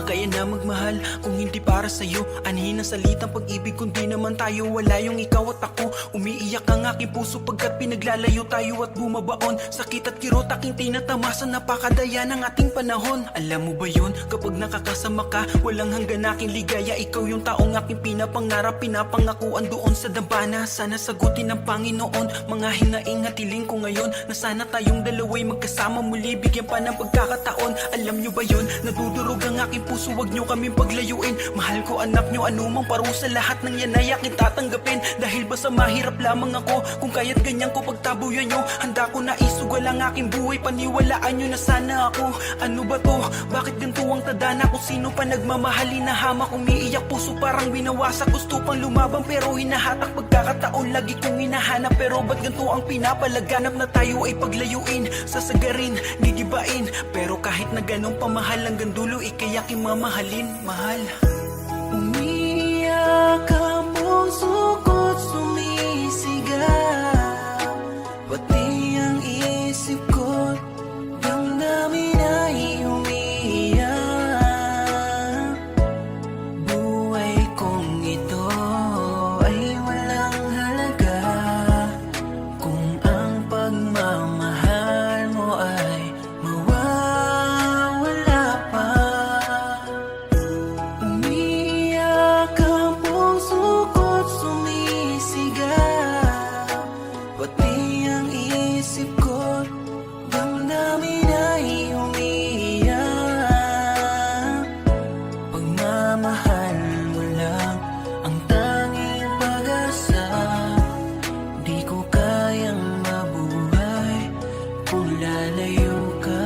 kaya na magmahal kung hindi para sa'yo? Anhin ang salitang pag-ibig kung di naman tayo wala yung ikaw at ako. Umiiyak ang aking puso pagkat pinaglalayo tayo at bumabaon. Sakit at kirot aking tinatamasan, napakadaya ng ating panahon. Alam mo ba yun, kapag nakakasama ka, walang hanggan aking ligaya. Ikaw yung taong aking pinapangarap, pinapangakuan doon sa dambana. Sana sagutin ng Panginoon mga hinaing at hiling ko ngayon, na sana tayong dalawa'y magkasama muli, bigyan pa ng pagkakataon. Alam nyo ba yun, nadudurog ang aking puso, wag nyo kaming paglayuin. Mahal ko anak nyo, anumang parusa, lahat ng yan ay aking tatanggapin. Dahil ba sa mahirap lamang ako, kung kaya't ganyan ko pagtabuyan nyo, handa ko na isugal ang aking buhay, paniwalaan nyo na sana ako. Ano ba to? Bakit ganito ang tadhana? Kung sino pa nagmamahalin na hamak, umiiyak puso parang binawasak. Gusto pang lumaban pero hinahatak, pagkakataon lagi kong hinahanap. Pero ba't ganito ang pinapalaganap, na tayo ay paglayuin, sasagarin, gigibain. Pero kahit na ganong pamahal hanggang dulo, ikay aking mamahalin, mahal. Umiiyak ang puso ko't sumisigaw, pati ang isip ko't damdamin ay umiiyak. Buhay kong ito ay walang halaga kung ang pagmamahal mo ay mawawala pa. Umiiyak ang puso ko't sumisigaw, pati ang isip ko't damdamin ay umiiyak. Pagmamahal mo lang ang tanging pag-asa, di ko kayang mabuhay kung lalayo ka.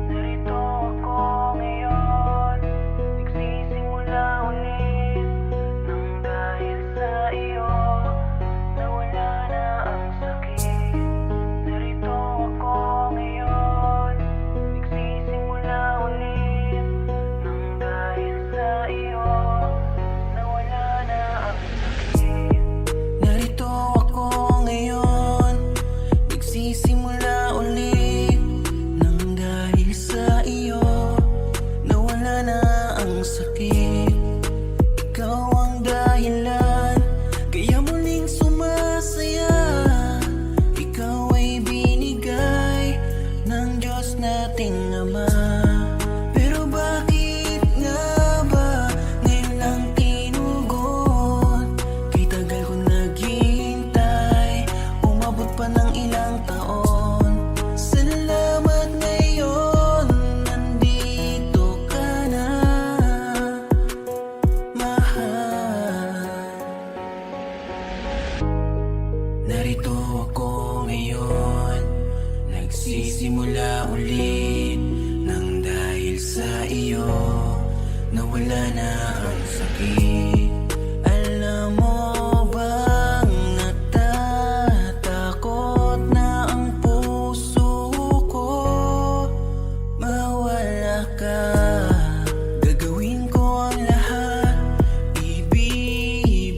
Narito ako ngayon, nagsisimula ulit nang dahil sa iyo nawala na ang sakit. Narito ako ngayon, nagsisimula ulit nang dahil sa iyo nawala na ang sakit. Narito ako ngayon, nagsisimula ulit nang dahil sa iyo nawala na ang sakit. Ikaw ang dahilan kaya muling sumasaya. Ikaw ay binigay ng Diyos nating Ama. Pero bakit nga ba ngayon lang tinugon? Kay tagal ko naghihintay, umabot pa ng ilang taon. Salamat ngayon, nandito ka na, mahal. Narito ako ngayon, nagsisimula ulit nang dahil sa iyo nawala na ang sakit. Alam mo bang natatakot na ang puso ko mawala ka? Gagawin ko ang lahat, ibibigay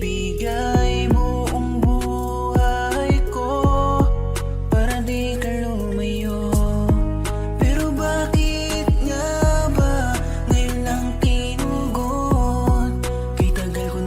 buong buhay ko para di ka lumayo. Pero bakit nga ba ngayon lang tinugon? Kay tagal ko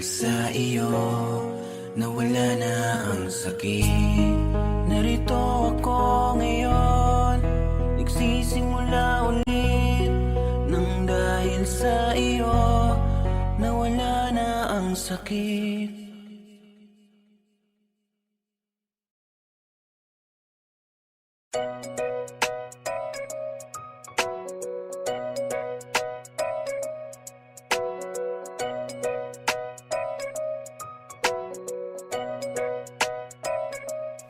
sa iyo, nawala na ang sakit. Narito ako ngayon, nagsisimula ulit. Nang dahil sa iyo, nawala na ang sakit.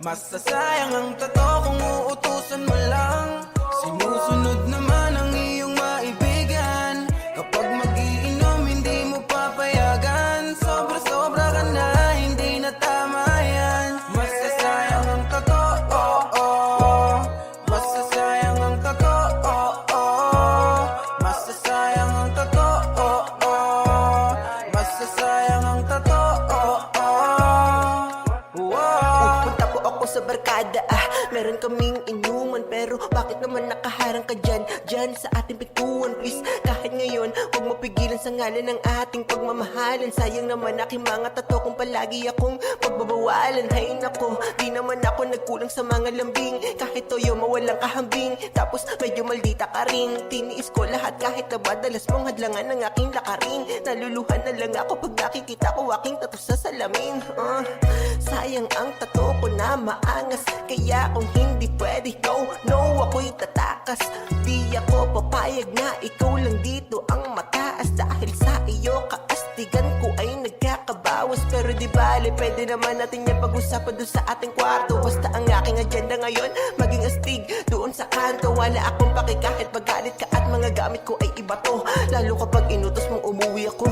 Masasayang ang tato kung uutusan mo lang. Sinusunod naman ang iyong maibigan. Kapag mag-iinom hindi mo papayagan. Sobra-sobra ka na, hindi na tama yan. Masasayang ang tato, oh, oh. Masasayang ang tato, oh, oh. Masasayang ang tato, oh, oh. Masasayang ang tato, oh, oh. Sa barkada, meron kaming inuman. Pero bakit naman nakaharang ka dyan sa ating pintuan? Please, kahit ngayon, huwag mo pigilan sa ngalan ng ating pagmamahalan. Sayang naman aking mga tato kung palagi akong pagbabawalan. Hay nako, di naman ako nagkulang sa mga lambing. Kahit toyo mawalang kahambing, tapos medyo maldita ka rin. Tiniis ko lahat kahit na madalas mong hadlangan ng aking lakarin. Naluluhan na lang ako pag nakikita ko aking tato sa salamin. Sayang ang tato ko na maangas, kaya kung hindi pwede, no, ako'y tatakas. Di ako papayag na ikaw lang dito ang mataas. Dahil sa iyo kaastigan ko ay nagkakabawas. Pero di bale, pwede naman natin yan pag-usapan doon sa ating kwarto. Basta ang aking agenda ngayon, maging astig doon sa kanto. Wala akong paki kahit magalit ka at mga gamit ko ay iba to. Lalo kapag inutos mong umuwi ako.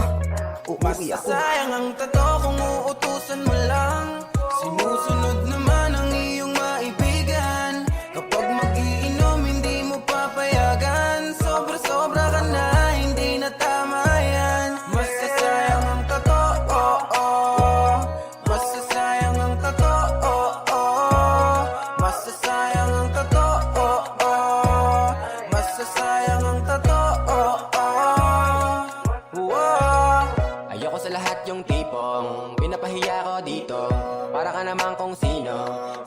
Masasayang ang tato kung uutusan mo lang. Sinusunod naman ang iyong maibigan. Kapag mag-iinom hindi mo papayagan. Sobra-sobra ka na, hindi na tama yan. Masasayang ang tato, oh, oh. Masasayang ang tato, oh, oh. Masasayang ang tato, oh, oh. Masasayang ang tato, oh, oh. Wow. Ayoko sa lahat yung tipong pinapahiya ko dito. Para ka naman kung sino,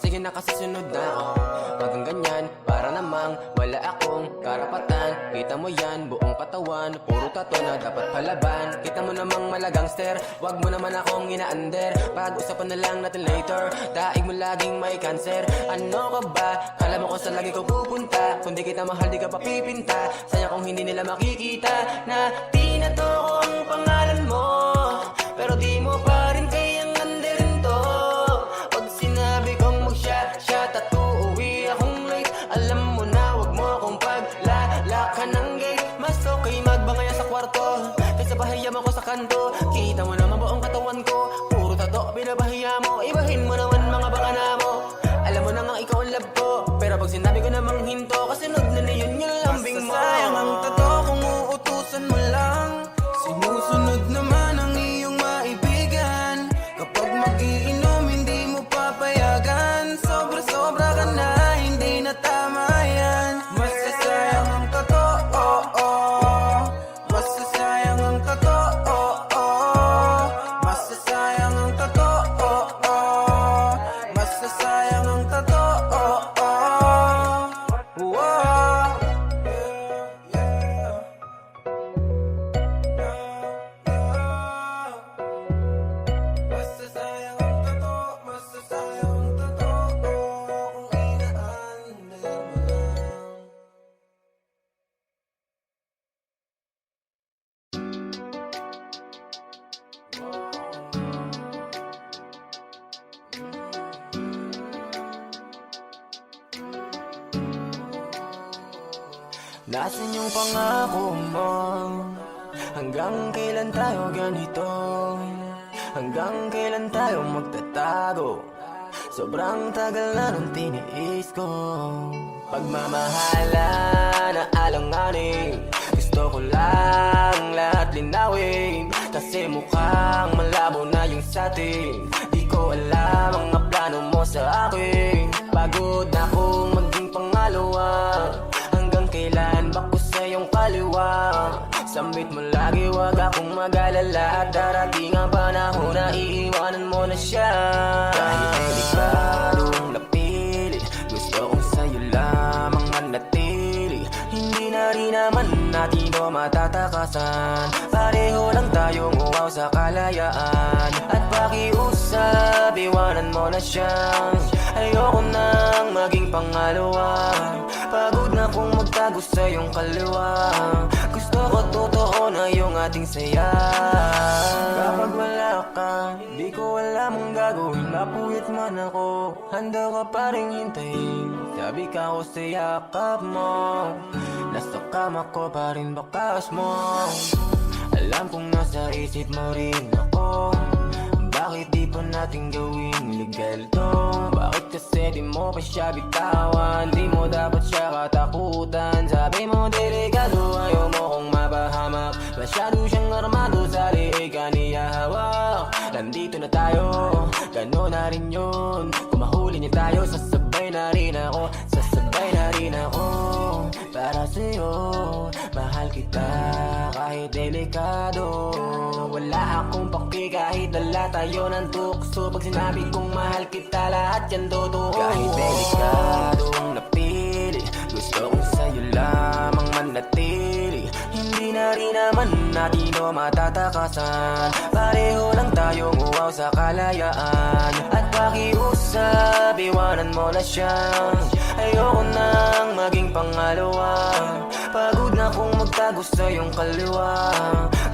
sige na kasi sunod na ako. Pag ang ganyan, para namang wala akong karapatan. Kita mo yan, buong katawan, puro tato na dapat palaban. Kita mo namang malagangster, wag mo naman akong ina-under. Pag-usapan na lang natin later, daig mo laging may cancer. Ano ka ba? Kala mo ko sa lagi ko pupunta. Kung di kita mahal, di ka papipinta. Sayang kung hindi nila makikita na tinato ko ang pangalan mo. Pero di mo pa rin kayang andirin to. Pag sinabi kong mag-shot at uuwi akong late, alam mo na wag mo akong paglalakan ng gate. Mas okay magbangaya sa kwarto kaysa bahayam ako sa kanto. Kita mo naman buong katawan ko, puro tato binabahiya mo. Ibahin mo naman mga bakana mo. Alam mo na nga ikaw ang love ko, pero pag sinabi ko namang hinto, kasunod na yun yung lambing mo. Masasayang ang tato kung uutusan mo lang. Sinusunod naman ang iyong maibigan. Kapag mag-iinom hindi mo papayagan. Sobra-sobra ka na, hindi na tama yan. Masasayang ang tato, oh, oh. Masasayang ang tato, oh, oh. Masasayang ang tato, oh, oh. Masasayang ang tato, oh, oh. Wow. Masasayang ang tato, masasayang ang tato, kung inaandar mo lang. Nasaan yung pangako mo? Hanggang kailan tayo ganito? Hanggang kailan tayo magtatago? Sobrang tagal na nung tiniis ko. Pagmamahala na alanganin, gusto ko lang lahat linawin. Kasi mukhang malabo na yung satin. Di ko alam ang plano mo sa akin. Pagod na akong maging pangalawa. Hanggang kailan ba ko sa iyong kaliwa? Sambit mo lagi, wag akong mag-alala. At darating ang panahon na iiwanan mo na siya. Kahit delikadong napili, gusto kong sa'yo lamang manatili. Hindi na rin naman natin o matatakasan. Pareho lang tayong uwaw sa kalayaan. At pakiusap, iwanan mo na siya. Ayoko nang maging pangalawa. Pagod na kong magtago sa iyong kaliwa. Gusto ko totoo na yung ating saya. Kapag wala ka, di ko alam ang gagawin. Mapuwit man ako, handa ka pa rin hintayin. Sabi ka ko sa yakap mo, nasa kama ko pa rin bakas mo. Alam kong nasa isip mo rin ako. Bakit di pa natin gawing legal to? Bakit kasi di mo pa siya bitawan? Di mo dapat siya katakutan. Sabi mo delikado, ayaw mo kong mapahamak. Masyado siyang armado, sa liig ka niya hawak. Nandito na tayo, gano'n na rin yun. Kung mahuli niya tayo, sasabay na rin ako. Sasabay na rin ako. Para sa'yo, mahal kita kahit delikado. Wala akong paki kahit dala tayo ng tukso. Pag sinabi kong mahal kita, lahat yan totoo. Kahit delikadong napili, gusto kong sa'yo lamang manatili. Hindi na rin naman natin o matatakasan. Pareho lang tayong uwaw sa kalayaan. At pakiusap, iwanan mo na siya. Ayoko nang maging pangalawa. Pagod na kong magtago sa iyong kaliwa.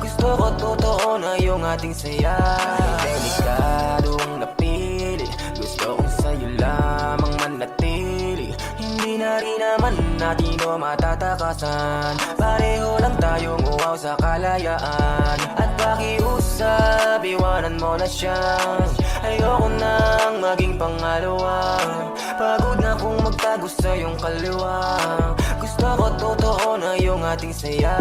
Gusto ko totoo na yung ating saya. Kahit delikadong napili, gusto kong sa'yo lamang manatili. Hindi na rin naman natin o matatakasan. Pareho lang tayong uwaw sa kalayaan. At pakiusap, iwanan mo na siya. Ayoko nang maging pangalawa. Pagod na kong magtago sa iyong kaliwa. Gusto ko totoo na yung ating saya.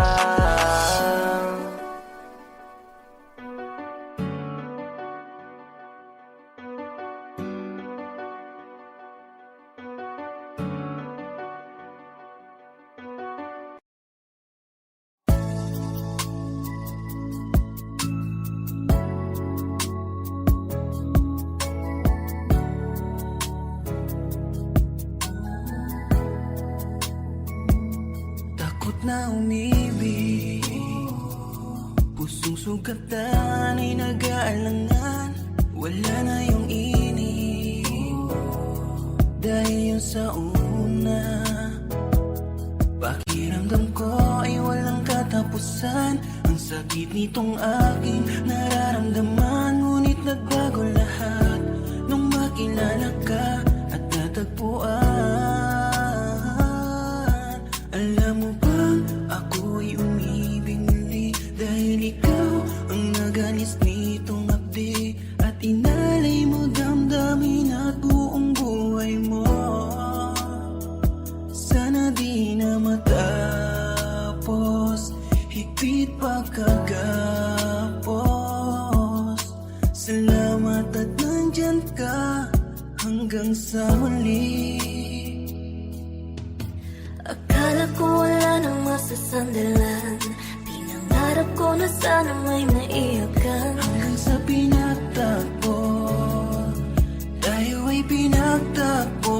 Na umibig, pusong sugatan ay nag-aalangan. Wala na yung inig, dahil yun sa una. Pakiramdam ko ay walang katapusan. Ang sakit nitong aking nararamdaman. Ngunit nagbago lahat nung makilala ka at natagpuan. Alam mo bang ako'y umibig muli, dahil ikaw ang naganis nitong hapdi. At inalay mo damdamin at buong buhay mo. Sana di na matapos, higpit pagkagapos. Salamat at nandyan ka hanggang sa huli. Akala ko wala nang masasandalan. Pinangarap ko na sana may maiyakan. Hanggang sa pinagtagpo, tayo ay pinagtagpo.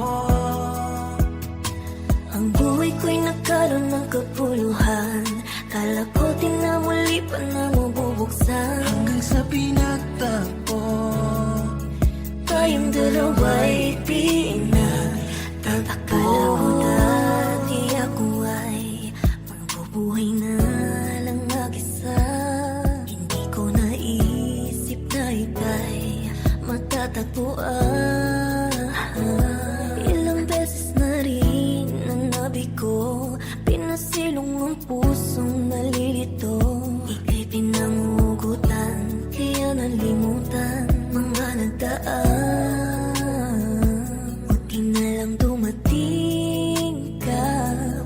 Ang buhay ko'y nagkaroon ng kapuluhan. Kala ko di na muli pa na mabubuksan. Hanggang sa pinagtagpo, tayong dalawa'y pinagtagpo. Akala ko dati ako ay mabubuhay na lang mag-isa. Hindi ko naisip na ika'y matatagpuan. Ilang beses na rin ang nabigo, pinasilong ang pusong nalilito. Ika'y pinangugutan, kaya nalimutan mga nagdaan. Buti na lang dumating ka,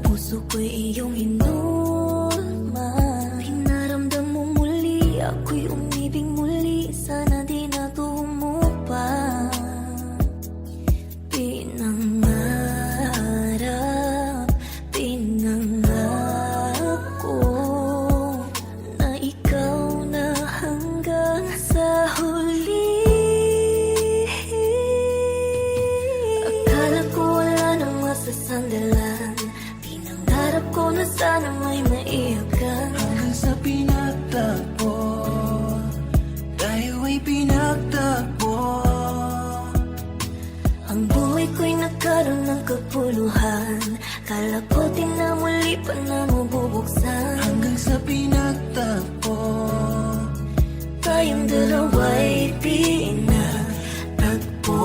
puso ko'y iyong hinulma. Pinaramdam mo muli, ako'y umibig muli. Sana di na tumupa. kapuluhan. Kala ko di na muli pa na mabubuksan. Hanggang sa pinagtagpo Tayong dalawa'y pinagtagpo.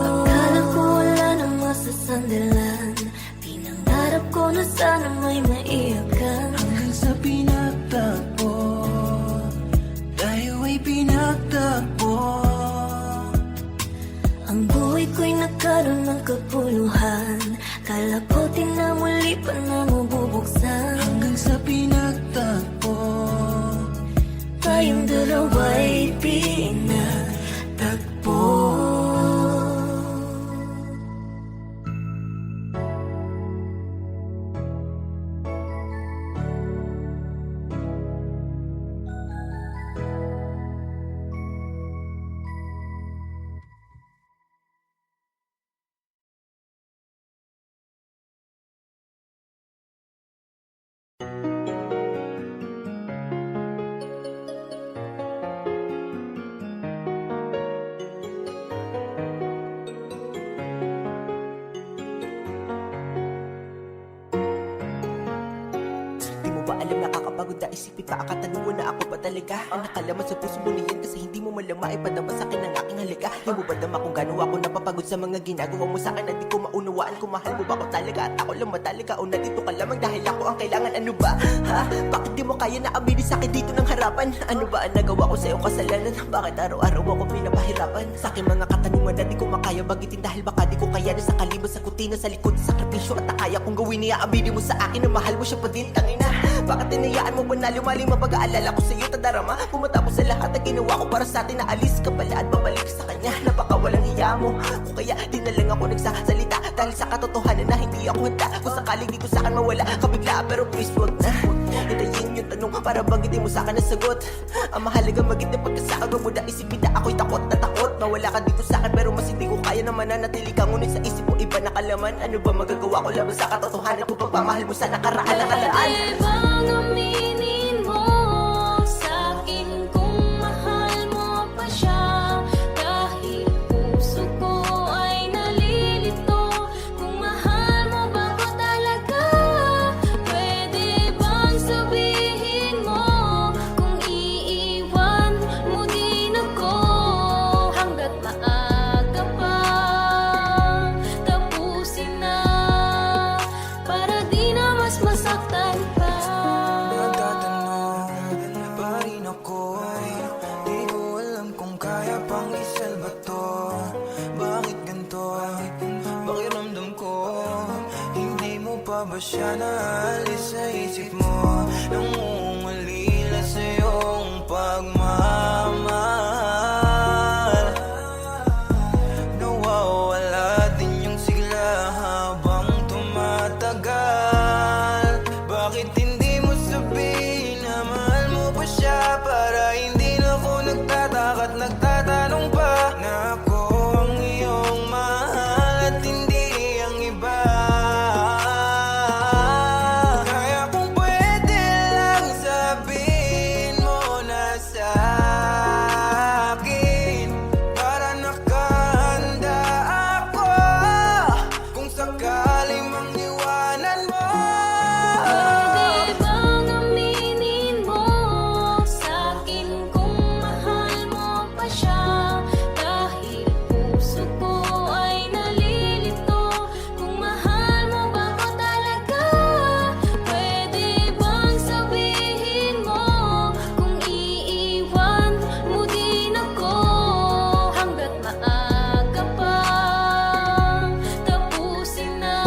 Akala ko wala nang masasandalan. Pinangarap ko na sana may maiyakan. Hanggang sa pinagtagpo tayo ay pinagtagpo. Ang buhay ko'y nagkaroon ng kapuluhan. Kala ko di na muli pa na mabubuksan. Hanggang sa pinagtagpo Tayong dalawa'y pinagtagpo. Di mo ba alam nakakapagod na isipin pa ang katanungan na ako ba talaga ang nakalaman sa puso mo na yan kasi hindi mo malama ipadama sa akin ang aking halaga. Di mo ba dama kung gano'n ako napapagod sa mga ginagawa mo sa akin na di ko maunawaan kung mahal mo ba ako talaga at ako lang matalaga o nandito ka lamang dahil ako ang kailangan. Ano ba? Ha? Bakit di mo kaya na aminin sa akin dito ng harapan? Ano ba ang nagawa ko sa iyong kasalanan? Bakit araw-araw ako pinapahirapan? Sa aking mga katanungan na di ko makaya bagitin dahil baka di ko kaya na sa kaliban sa kutina sa likod sa sakripisyo at nakaya kong gawin niya aminin mo sa akin na mahal mo siya pa din. Tangina, bakit tinayaan mo ba na lumalim ang pag-aalala ko sa iyo tadarama? Pumatapos sa lahat na ginawa ko para sa atin na alis ka pala at babalik sa kanya. Napaka walang hiya mo. Kung kaya di na lang ako nagsasalita dahil sa katotohanan na hindi ako handa. Kung sakaling dito sa akin mawala kabigla pero please wag na. Hintayin yung tanong para banggitin mo sa akin ang sagot. Ang mahalaga maging na pagkasakad. Wag mo na isipin na ako'y takot na takot. Mawala ka dito sa akin pero mas hindi ko kaya na mananatili ka. Ngunit sa isip mo iba na kalaman. Ano ba magagawa ko laban sa katotohanan kung pagmamahal mo sa nakaraan na kalaan? Pwede bang aminin mo sa'kin kung mahal mo pa siya? Dahil puso ko ay nalilito kung mahal mo ba ko talaga? Pwede bang sabihin mo kung iiwan mo din ako? Hanggat maaga pa tapusin na para di na mas masaktan pa. Nagtatanong pa rin ako, di ko alam kung kaya pang isalba to. Bakit ganito? Pakiramdam ko hindi mo pa ba siya naalis sa isip mo? Nangungalila sa iyong pagmamahal. Nawawala din yung sigla habang tumatagal. Bakit hindi mo sabihin na mahal mo pa siya para hindi na ako nagtataka at nagtatanong pa na ako ang iyong mahal at hindi ang iba. Kaya kung pwede lang sabihin mo na sa akin para nakahanda ako kung sakaling mangiwanan mo. Pwede bang aminin mo sa'kin kung mahal mo pa siya? Dahil puso ko ay nalilito kung mahal mo ba ko talaga? Pwede bang sabihin mo kung iiwan mo din ako? Hanggat maaga pa tapusin na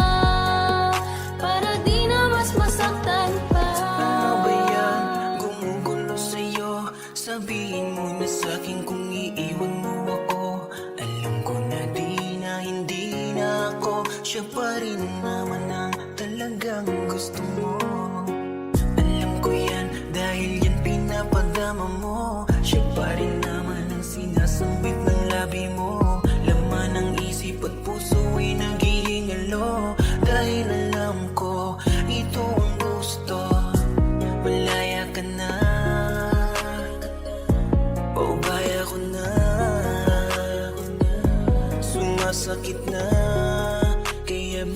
para di na mas masaktan pa. Ano ba yan? Gumugulo sa'yo. Sabihin mo na sa'kin kung iiwan mo ako. Alam ko na hindi na ako siya pa rin naman ang talagang gusto mo. Alam ko yan dahil yan pinapadama mo. Siya pa rin naman ang sinasambit ng labi mo. Laman ng isip at puso ay naghihingalo. Dahil alam ko ito ang gusto. Malaya ka na, paubaya ko na. Sumasakit na, kaya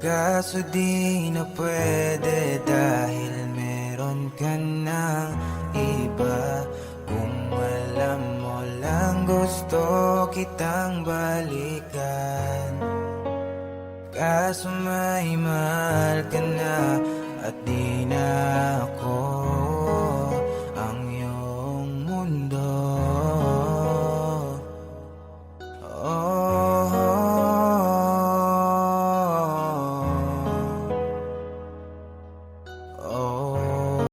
Kaso di na pwede dahil meron ka ng iba. Kung alam mo lang gusto kitang balikan, kaso may mahal ka na at di na ako ang iyong mundo. Oh, oh.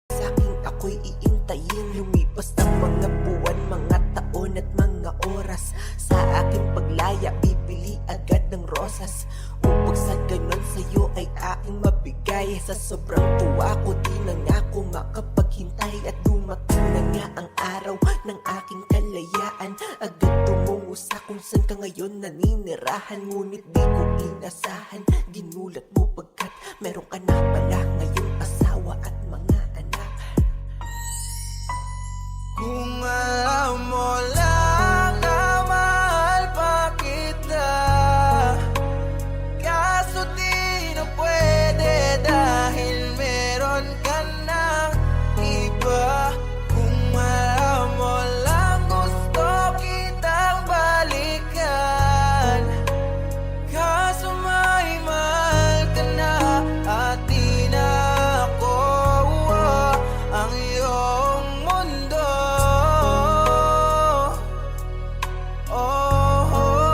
Sa'king ako'y iintayin. Lumipas ng mga buwan, mga taon at mga oras. Sa aking paglaya, pipili agad ng rosas. Upag sa ganon sa'yo ay aking mabigay. Sa sobrang tuwa ko, di na nga ako makapaghintay. At dumating na nga ang araw ng aking kalayaan. Agad tumungo sa kung saan ka ngayon naninirahan. Ngunit di ko inasahan, ginulat mo pagkat meron ka na pala ngayong asawa at mga anak. Kung alam mo lang na mahal pa kita, kaso di na pwede dahil meron ka ng iba. Kung alam mo lang gusto kitang balikan, kaso may mahal ka na at di na ako ang iyong mundo. Oh, oh.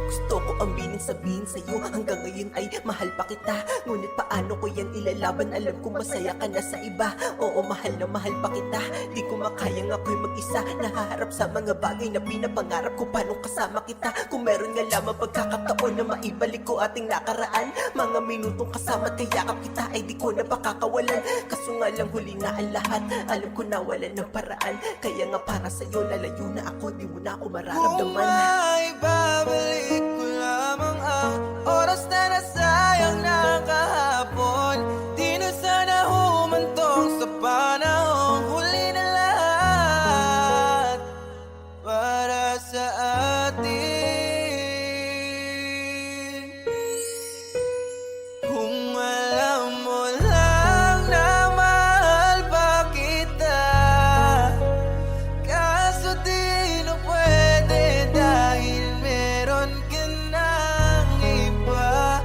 Gusto ko aminin sabihin sa'yo, hanggang ngayon ay mahal pa kita. Ngunit paano ko yan ilalaban, alam ko masaya ka na sa iba. Oo, mahal na mahal pa kita. Di ko makayang ako'y mag-isa, nahaharap sa mga bagay na pinapangarap ko. Paano kasama kita, kung meron nga lamang pagkakataon na maibalik ko ating nakaraan. Mga minutong kasama at kayakap kita ay di ko na pakakawalan. Kaso nga lang huli na ang lahat, alam ko na wala ng paraan. Kaya nga para sa'yo lalayo na ako, di mo na ako Kung mararamdaman. may babalik ko lamang ang oras na nasayang na kahapon, di na sana humantong sa panahong huli na lahat para sa atin. Kung alam mo lang na mahal pa kita, kaso di na pwede dahil meron ka ng iba.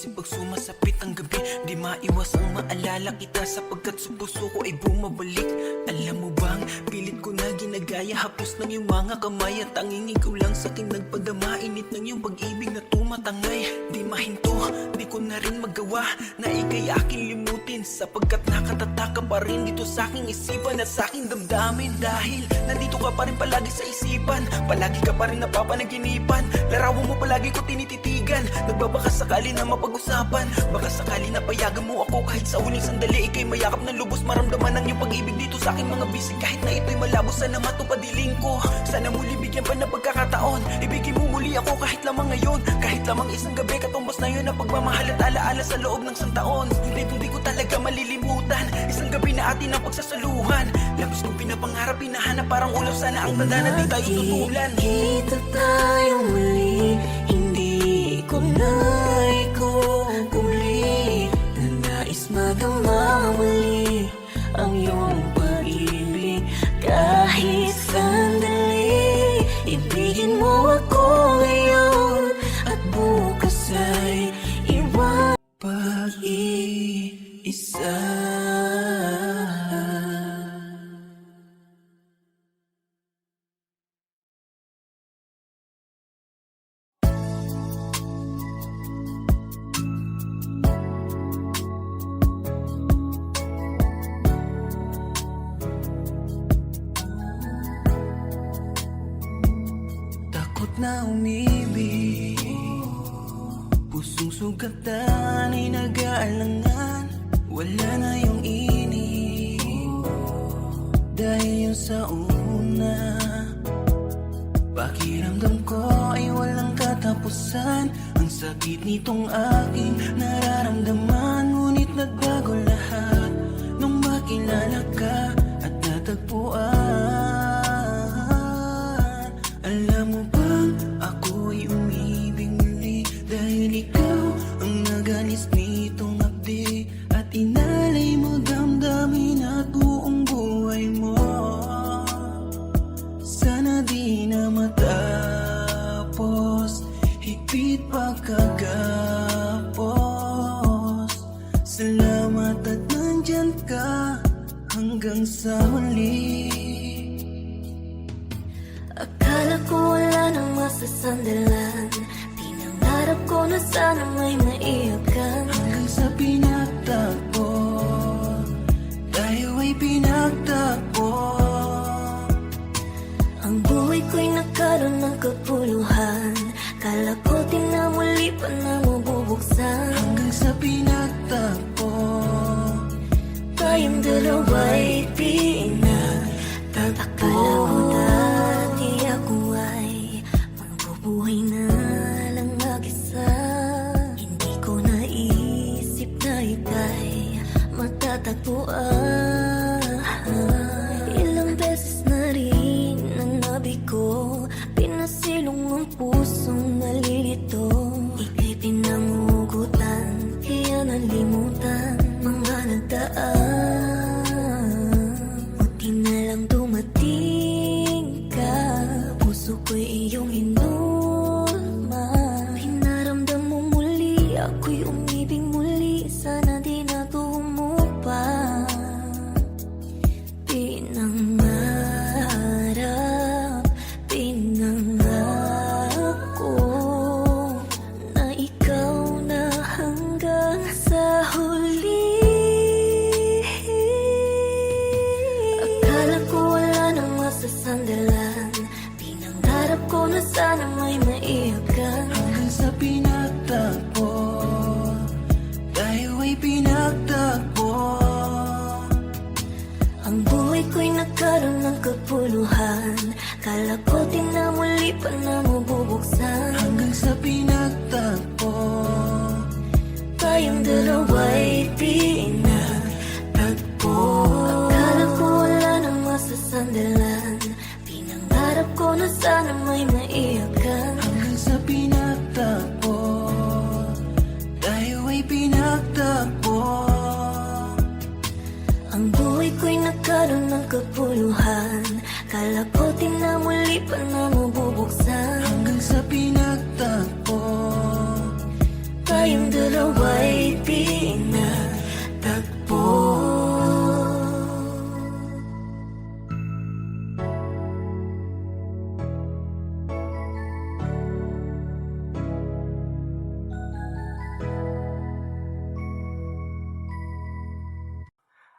Isip pag sumasapit ang gabi, di maiwas ang maalala kita, sapagkat sa puso ko ay bumabalik. Alam mo bang, pilit ko na ginagaya, hapos ng iyong mga kamay, at tanging ikaw lang sa'king nagpadama. Init ng iyong pag-ibig na tumatangay, di mahinto, di ko na rin magawa na ika'y aking limutin, sapagkat nakatataka pa rin dito sa'king isipan at sa'king damdamin. Dahil nandito ka pa rin palagi sa isipan, palagi ka pa rin napapanaginipan, larawan mo palagi ko tinititigan. Nagbabaka sakali na mapag-usapan, baka sakali na payagan mo ako, kahit sa huling sandali ika'y mayakap ng lubos, maramdaman ang iyong pag-ibig dito sa aking mga bisig. Kahit na ito'y malabo, sana matupadiling ko, sana muli bigyan pa ng pagkakataon, ibigay mo muli ako kahit lamang ngayon, kahit lamang isang gabi, katumbas na yun ang pagmamahal at alaala sa loob ng isang taon. Hindi ko talaga malilimutan isang gabi na atin ang pagsasaluhan, labis kong pinapangarap, pinahanap, parang ulaw sana ang tanda na di tayo tutulan. Kita tayo muli, hindi ko na ikukulit, na nais madama muli ang iyong pag-ibig. Kahit sandali, ibigin mo ako ngayon, at bukas ay iwan. Pag-iisa. Takot na umibig, pusong sugatan ay nag-aalangan, wala na yung inip, dahil yun sa una. Pakiramdam ko ay walang katapusan, ang sakit nitong aking nararamdaman, ngunit nagbago lahat nung makilala ka at natagpuan. Alam mo bang ako'y umibig muli, dahil ikaw ang nagalis nitong abdi, at inalay mo damdamin at buong buhay mo. Sana di na matapos, higpit pagkagapos. Salamat at nandyan ka hanggang sa huli. Akala ko wala nang masasandalan, pinangarap ko na sana may maiyakan, Hanggang sa pinagtagpo, tayo ay pinagtagpo. ang buhay ko'y nagkaroon ng kapuluhan, kala ko di na muli pa na mabubuksan. Hanggang sa pinagtagpo, Tayong dalawa'y pinagtagpo. Akala ko dati ako ay mabubuhay na lang mag-isa, hindi ko naisip na ika'y matatagpuan. Ilang beses na rin ang nabi ko, pinasilong ang pusong nalilito, ika'y pinamugutan, kaya nalimutan mga nagdaan. Buti na lang dumating ka, puso ko'y iyong hinulma, pinaramdam mo muli, ako'y umibig muli, sana di na tumupa. Pinangarap ko na ikaw na hanggang sa huli. Akala ko wala nang masasandalan, pinangarap ko na sana may maiyakan. hanggang sa pinagtagpo, tayo ay pinagtagpo. Ang buhay ko'y nagkaroon ng kapuluhan, kala ko di na muli pa na mabubuksan. Hanggang sa pinagtagpo, Tayong dalawa'y pinagtagpo. Akala ko wala nang masasandalan, pinangarap ko na sana may maiyakan. hanggang sa pinagtagpo, tayo ay pinagtagpo. Ang buhay ko'y nagkaroon ng kapuluhan, kala ko di na muli pa na mabubuksan. Hanggang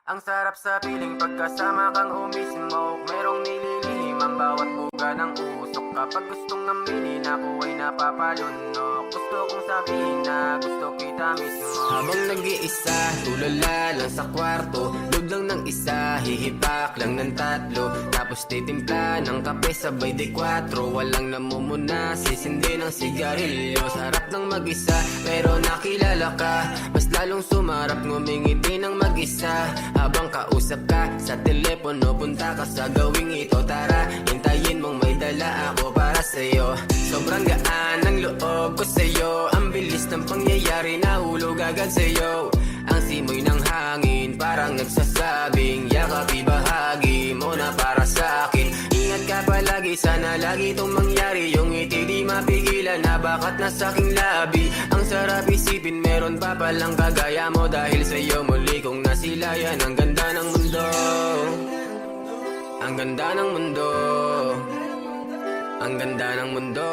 Ang sarap sa piling pagkasama kang umismoke. Merong nililihim ang bawat buga ng usok. Kapag gustong aminin ako ay napapalunok. Gusto kong sabihin na gusto kita mismo. Habang nag-iisa, tulala lang sa kwarto. Load lang ng isa, hihipak lang ng tatlo. Tapos titimpla ng kape sabay di 4. Walang namumuna, sisindi ng sigarilyo. Sarap ng mag-isa, pero nakilala ka. Mas lalong sumarap, ngumingiti ng mag-isa. Habang kausap ka sa telepono, punta ka sa gawing ito. Tara, hintayin mong may dala ako para sa'yo. Sobrang gaan ng loob ko sa'yo. Ang bilis ng pangyayari, nahulog agad sa'yo. Ang simoy ng hangin, parang nagsasabing yakap ibahagi mo na para sa akin. Ingat ka palagi, sana lagi itong mangyari. Yung ngiti di mapigilan, nabakat na sa'king labi. Ang sarap isipin, meron pa palang kagaya mo. Dahil sa'yo muli kong nasilayan. Ang ganda ng mundo, ang ganda ng mundo, ang ganda ng mundo,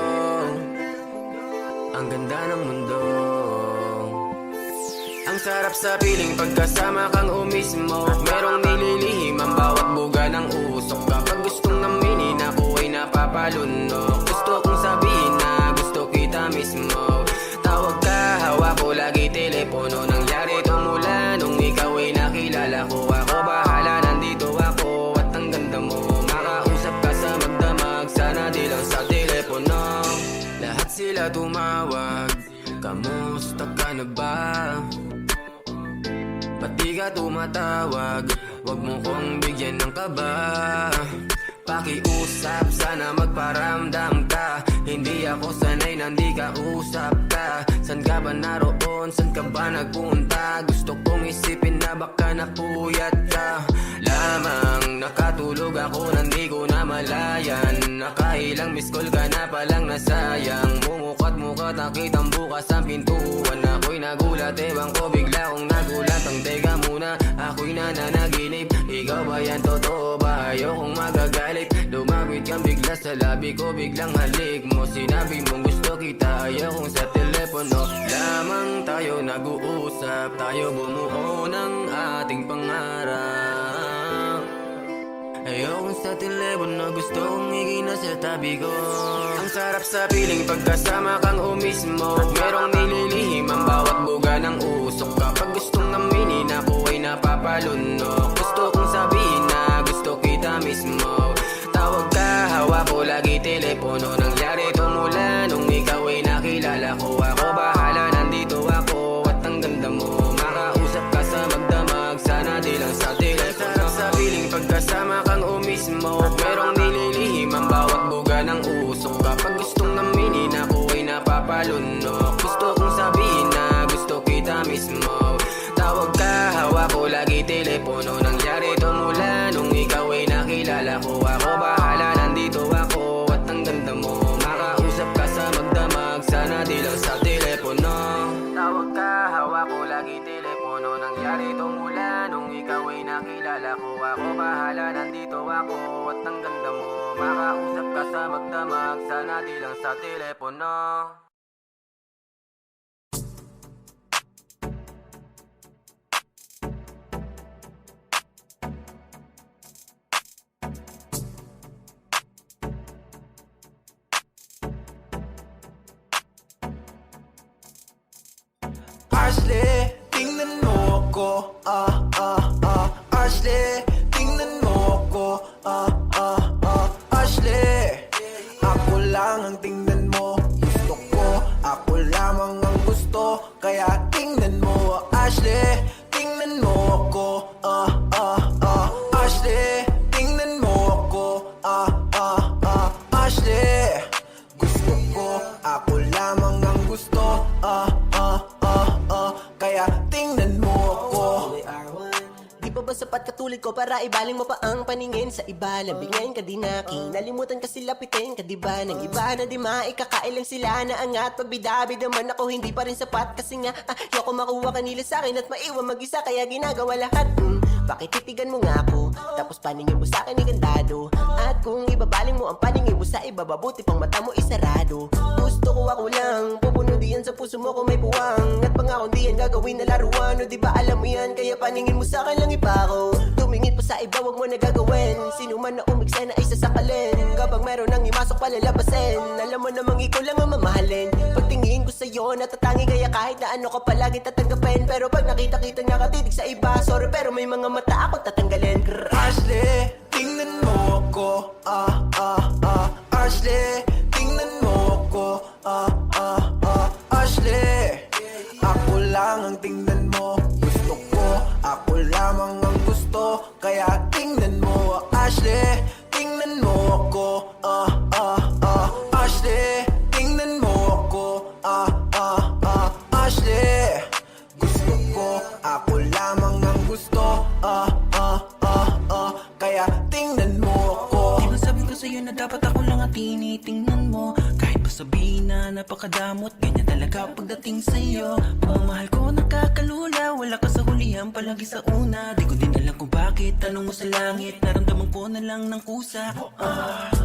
ang ganda ng mundo. Ang sarap sa piling pagkasama kang umismoke. Merong nililihim ang bawat buga ng usok. Kapag gustong aminin ako ay napapalunok. Gusto kong sabihin na gusto kita mismo. Tawag ka, hawak ko lagi telepono. Nangyari ito mula nung ikaw ay nakilala ko. Ako bahala, nandito ako at ang ganda mo. Makausap ka sa magdamag, sana di lang sa telepono. Lahat sila tumawag, kamusta ka na ba? Ba't di ka tumatawag? Huwag mo kong bigyan ng kaba. Pakiusap, sana magparamdam ka. Hindi ako sanay nandi ka usap ka. San ka ba naroon? San ka ba nagpunta? Gusto kong isipin na baka napuyat ka lamang. Nakatulog ako, nandi ko na malayan. Nakailang miss call ka na palang nasayang. Mumukat-mukat nakitang bukas ang pintuan. Ako'y nagulat, ewan ko bigla kong nagulat. Ang teka muna, ako'y nananaginip. Ikaw ba yan, totoo ba? Ayokong magagalit. Lumapit kang bigla sa labi ko, biglang halik mo. Sinabi mong gusto kita, ayokong sa telepono lamang tayo nag-uusap. Tayo bumuo ng ating pangarap. Ayokong sa telepono, gusto kong higina sa tabi ko. Ang sarap sa piling pagkasama kang umismoke. Merong nililihim ang bawat buga ng usok. Kapag gustong aminin ako ay napapalunok. Gusto kong sabihin na gusto kita mismo. Tawag ka, hawak ko lagi telepono. Nangyari ito mula nung ikaw ay nakilala ko. Ako bahala, nandito ako at ang ganda mo. Makausap ka sa magdamag, sana di lang sa telepono. Sarap sa piling pagkasama kang umismoke. Merong nililihim ang bawat buga ng usok. Kapag gustong aminin ako ay napapalunok. Gusto kong sabihin na gusto kita mismo. Tawag ka, hawak ko lagi telepono. Nangyari ito mula nung ikaw ay nakilala ko. Ako bahala, nandito ako at ang ganda mo. Makausap ka sa magdamag, sana di lang sa telepono. Tawag ka, hawak ko lagi telepono. Nangyari ito mula nung ikaw ay nakilala ko. Ako bahala, nandito ako at ang ganda mo. Makausap ka sa magdamag, sana di lang sa telepono. Ashley, tingnan mo ako. Ashley, tingnan mo ako. Ashley, ako lang ang tingnan mo. Gusto ko, ako lamang ang gusto. Kaya tingnan mo. Ashley, tingnan mo ako. Ashley, tingnan mo ako. Ashley, gusto ko, ako lamang ang gusto. Kaya tingnan mo ako. Di ba ba sapat katulad ko para ibaling mo pa ang paningin sa iba? Lambingan ka di nalimutan ka sila pitin ka diba? Nang iba na di maikakailang sila na angat. Pag bidabid naman ako hindi pa rin sapat. Kasi nga ayoko makuha kanila sa akin at maiwan mag-isa. Kaya ginagawa lahat Bakit titigan mo nga ako? Tapos paningin mo sa'kin igandado. At kung ibabaling mo ang paningin mo sa iba, mabuti pang mata mo isarado. Gusto ko ako lang, pupuno diyan sa puso mo kung may puwang. At pangako di yan gagawin na laruan. O di ba alam mo yan, kaya paningin mo sa'kin lang ipako. Tumingin pa sa iba, wag mo na gagawin. Sino man na umiksa na ay sasakalin. Kapag meron nang imasok palalabasin, alam mo namang ikaw lang ang mamahalin. Pagtingin ko sa'yo, natatangi kaya kahit na ano ka palagi tatanggapin. Pero pag nakita-kita nga katitig sa iba, sorry pero may mga mata akong tatanggalin. Ashley, tingnan mo ako. Ashley, tingnan mo ako. Ashley, ako lang ang tingnan mo. Gusto ko, ako lamang ang gusto. Kaya tingnan mo. Ashley, tingnan mo ako. Ashley, tingnan mo ako. Ashley, gusto ko, ako lamang ang gusto. Kaya tingnan mo ako. Di ba sabi ko sa'yo na dapat ako lang ang tinitingnan mo? Kahit pa sabihin na napakadamot, ganyan talaga pagdating sa'yo. Pamamahal ko nakakalula, wala ka sa hulihan, palagi sa una. Di ko din alam kung bakit, tanong mo sa langit, naramdaman ko na lang ng kusa.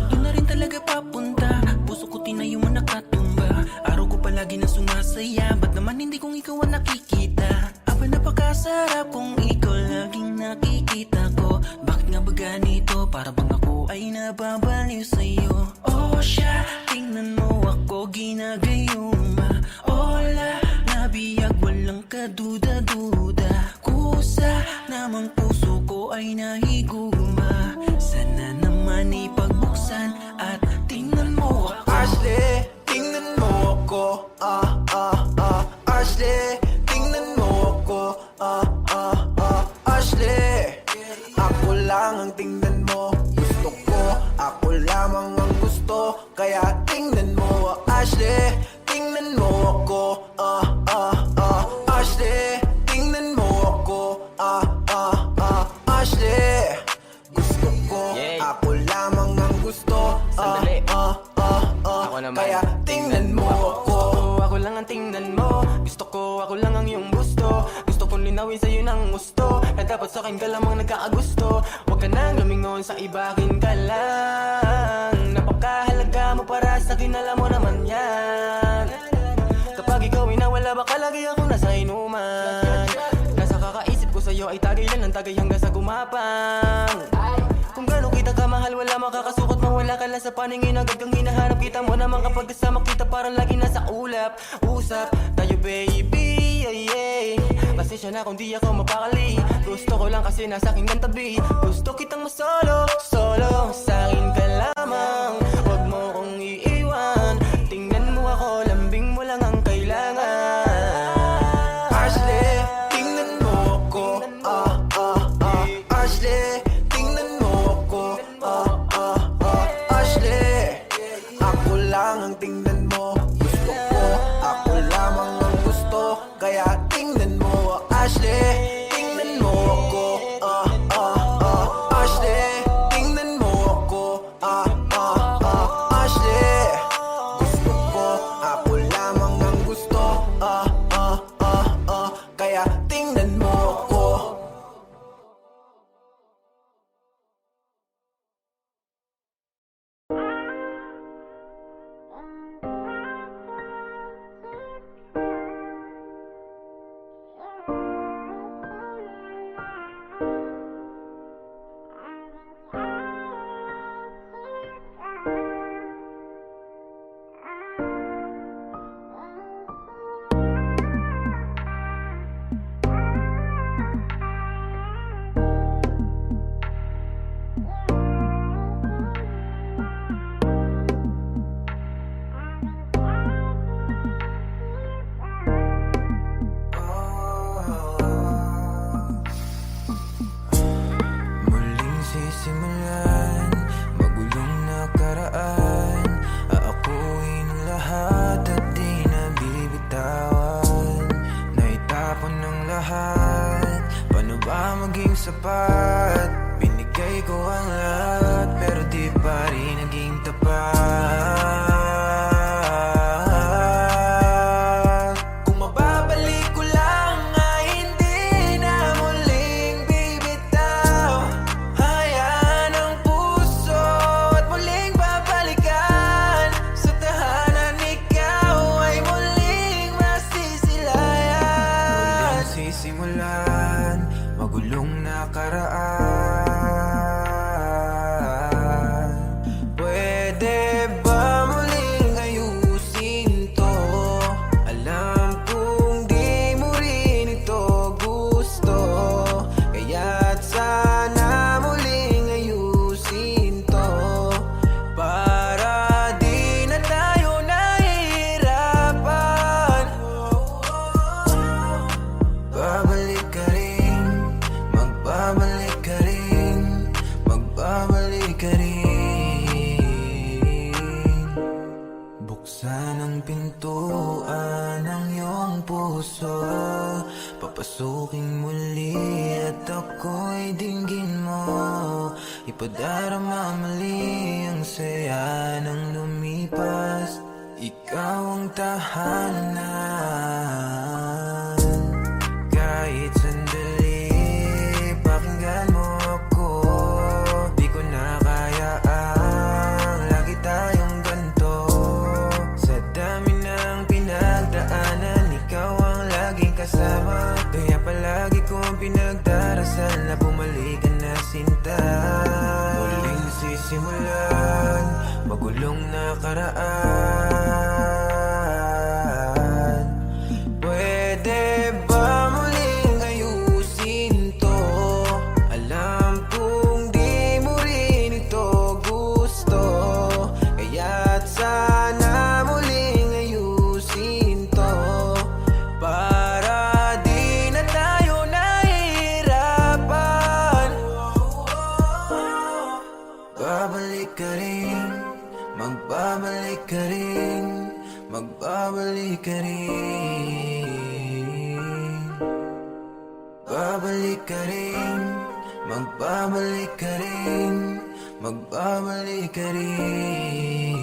Doon na rin talaga papunta, puso ko tinayo mo nakatumba. Araw ko palagi na sumasaya, ba't naman hindi kong ikaw ang nakikita? Aba napakasarap kung ikaw laging nakikita ko. Bakit nga ba ganito? Para bang ako ay nababaliw sa'yo. Oh siya, tingnan mo ako ginagayuma. Ola, nabiyag walang kaduda-duda. Kusa namang puso ko ay nahiguma. Sana naman ipagbuksan at tingnan mo ako. Ashley, tingnan mo ako. Ashley, tingnan mo ako. Ashley, ako lang ang tingnan mo. Gusto ko, ako lamang ang gusto. Kaya tingnan mo. Ashley, tingnan mo ako. Ashley, tingnan mo ako. Ashley, gusto ko, ako lamang ang gusto. Sandali. Ako naman. Kaya tingnan mo ako. Ako lang ang tingnan mo. Gusto ko, ako lang ang iyong gusto. Gusto kong linawin sa'yo ng gusto. Na dapat sa'kin ka lamang nagkakagusto. Huwag ka nang lumingon sa iba, akin ka lang. Napakahalaga mo para sa'kin, alam mo naman yan. Kapag ikaw ay nawala, baka lagi akong nasa inuman. Nasa kakaisip ko sa'yo ay tagay lang ng tagay hanggang sa gumapang. Kung gano'n kita kamahal, wala makakasukot, mawala ka lang sa paningin. Agad kang hinahanap, kita mo naman kapag kasama kita, parang lagi nasa ulap. Usap tayo baby, pasensya na kung di ako mapakali. Gusto ko lang kasi nasa akin ng tabi. Gusto kitang masolo, solo, sa akin ka lamang. Huwag mo kong iiwan, tingnan mo ako, lambing mo lang ang kailangan. Ashley, tingnan mo ako. Ashley, tingnan mo ako. Ashley, ako lang ang tingnan mo. Gusto ko, ako lamang ang gusto. Kaya tingnan mo. Ashley, tingnan mo ako. Ashley, tingnan mo ako. Ashley, gusto ko, ako lamang ang gusto. Kaya tingnan mo ako. Sisimulan, magulong nakaraan. Aakuin ang lahat at di na bibitawan. Naitapon ng lahat, paano ba maging sapat? Binigay ko ang lahat, pero di pa rin naging tapat. Kung mababalik ko lang ay hindi na muling bibitaw. Buksan ang pintuan ng iyong puso, papasukin muli at ako'y dinggin mo. Ipadarama muli ang saya ng lumipas. Ikaw ang tahanan. Kahit sandali, pakinggan mo ako. Di ko na kaya ang lagi tayong ganito. Sa dami ng pinagdaanan, ikaw ang laging kasama. Kaya palagi kong pinagdarasal na bumalik ka na, sinta. Muling sisimulan, magulong nakaraan. Pwede ba muling ayusin to? Alam kong di mo rin ito gusto, kaya't sana muling ayusin to, para di na tayo nahihirapan. Babalik ka rin, magbabalik ka rin, magbabalik ka rin. Babalik ka rin, magbabalik ka rin, magbabalik ka rin.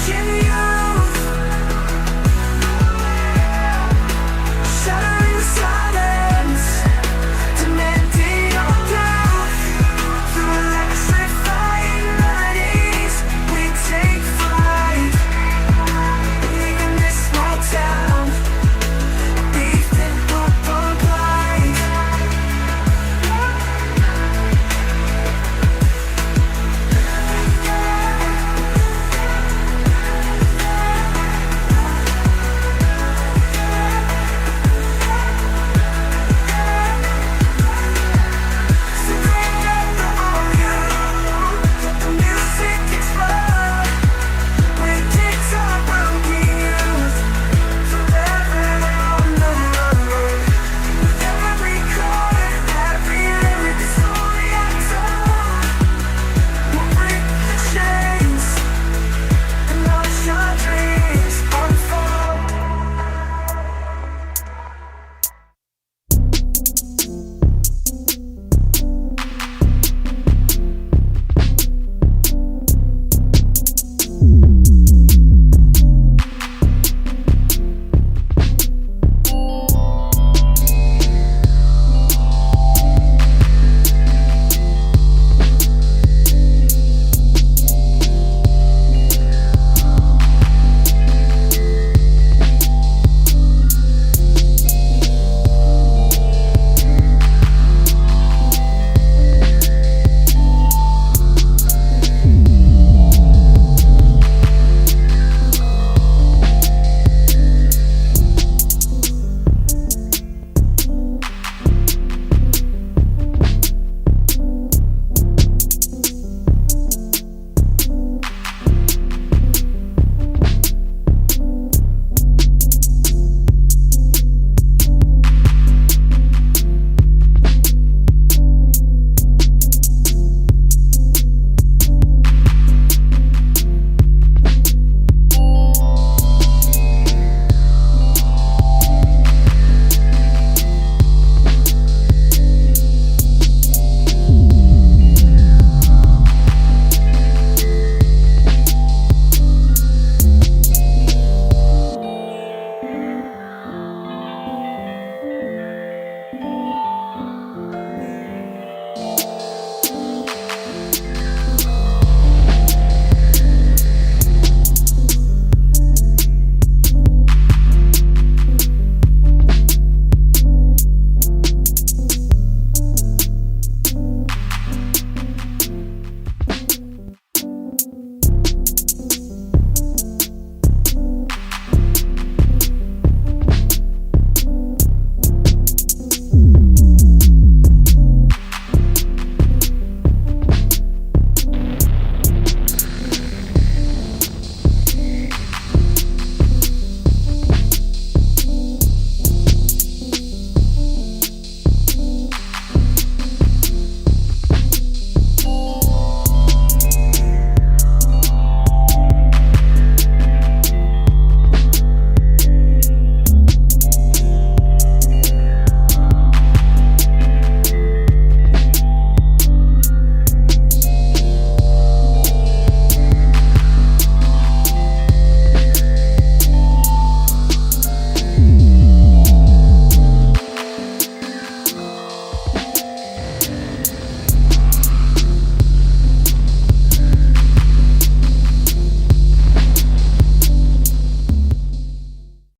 Cheerio